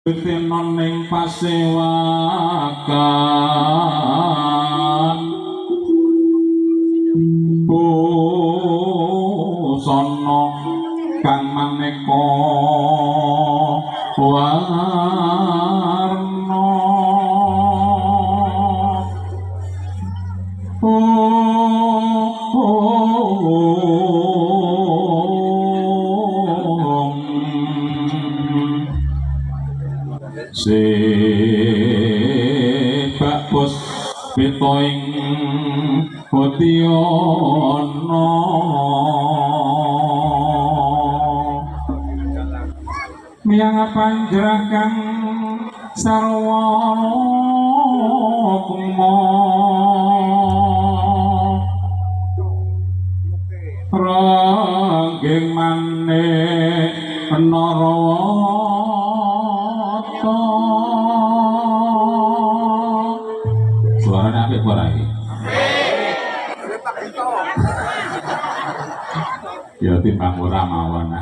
Tinon ning pasewakan busana kang maneka warna sebak bos pitoing Budiono miang panjerakan sarwa kumo ranggeng maneh Narawata suaranya apik ora iki ya timbang ora mawon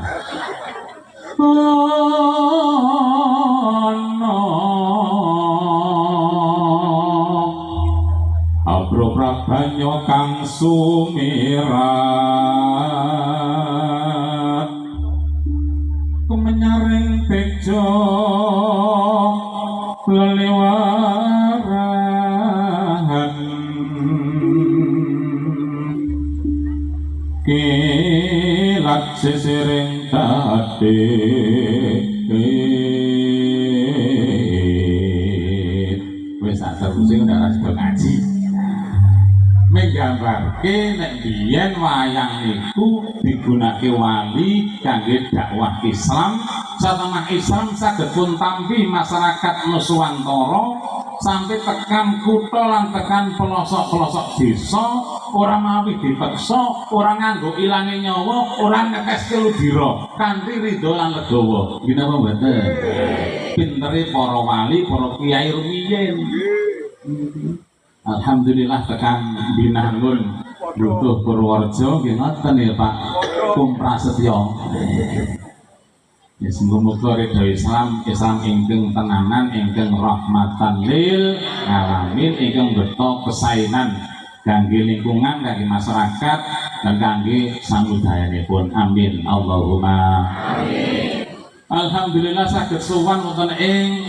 Abro banyo kang sumirat kumenyaring bejo leliwarahan kilat sisiring tadi wis terusé udah sudah ngaji menggambarke nek biyen wayang iku digunakake wali kangge dakwah Islam satemah Islam saged pun tampi masyarakat Nuswantara sampai tekan kutha lan tekan pelosok-pelosok desa ora mawi dipeksa ora nganggo ilange nyawa ora ngeteske ludira kanthi ridho lan legawa gina apa mboten pintere para wali para kiai rumiyin alhamdulillah tekan Binangun butuh Purworejo nggih ngoten ya Pak Kum Prasetyo ya semoga ridho Islam ingkang tenanan ingkang rahmatan lil alamin ingkang beto kesainan kangge lingkungan kangge masyarakat dan kangge samudayanipun amin Allahumma amin. Alhamdulillah saged sowan wonten ing